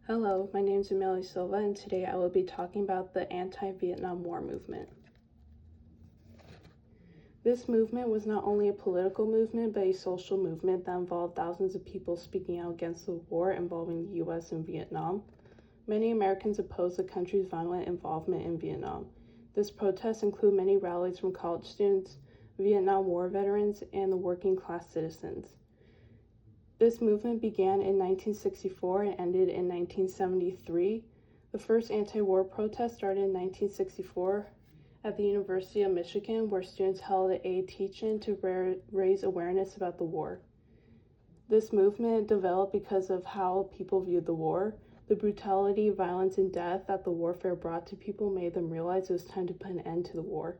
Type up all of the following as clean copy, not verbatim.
Hello, my name is Amelia Silva, and today I will be talking about the anti-Vietnam War movement. This movement was not only a political movement, but a social movement that involved thousands of people speaking out against the war involving the U.S. and Vietnam. Many Americans opposed the country's violent involvement in Vietnam. This protest included many rallies from college students, Vietnam War veterans, and the working class citizens. This movement began in 1964 and ended in 1973. The first anti-war protest started in 1964 at the University of Michigan, where students held a teach-in to raise awareness about the war. This movement developed because of how people viewed the war. The brutality, violence, and death that the warfare brought to people made them realize it was time to put an end to the war.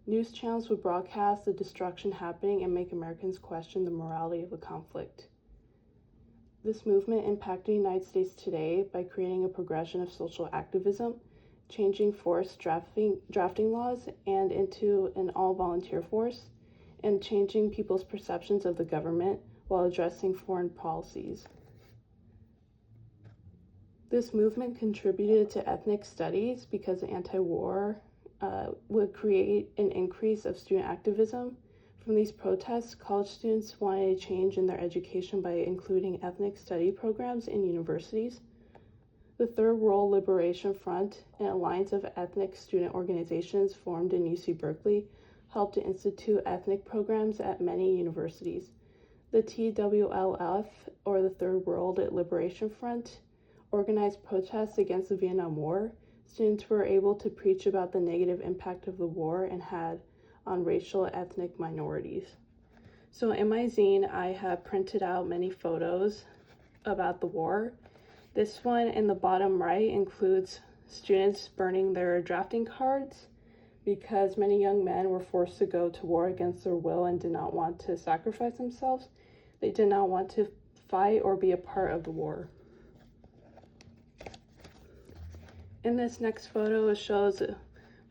News channels would broadcast the destruction happening and make Americans question the morality of the conflict. This movement impacted the United States today by creating a progression of social activism, changing forced drafting laws and into an all-volunteer force, and changing people's perceptions of the government while addressing foreign policies. This movement contributed to ethnic studies because anti-war would create an increase of student activism. From these protests, college students wanted a change in their education by including ethnic study programs in universities. The Third World Liberation Front, an alliance of ethnic student organizations formed in UC Berkeley, helped to institute ethnic programs at many universities. The TWLF, or the Third World Liberation Front, organized protests against the Vietnam War. Students were able to preach about the negative impact of the war and had on racial ethnic minorities. So in my zine, I have printed out many photos about the war. This one in the bottom right includes students burning their drafting cards because many young men were forced to go to war against their will and did not want to sacrifice themselves. They did not want to fight or be a part of the war. In this next photo, it shows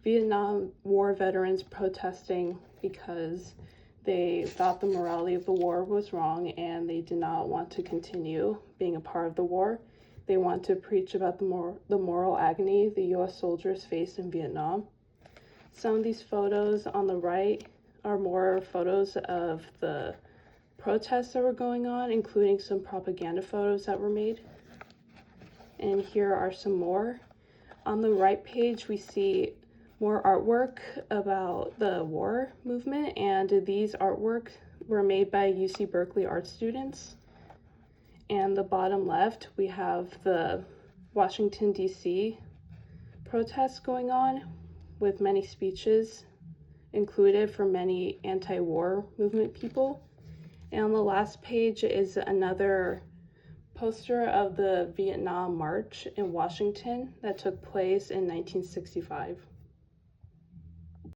Vietnam War veterans protesting because they thought the morality of the war was wrong and they did not want to continue being a part of the war. They want to preach about the moral agony the U.S. soldiers faced in Vietnam. Some of these photos on the right are more photos of the protests that were going on, including some propaganda photos that were made. And here are some more. On the right page, we see more artwork about the war movement, and these artwork were made by UC Berkeley art students. And the bottom left, we have the Washington, D.C. protests going on with many speeches included for many anti-war movement people. And on the last page is another poster of the Vietnam March in Washington that took place in 1965.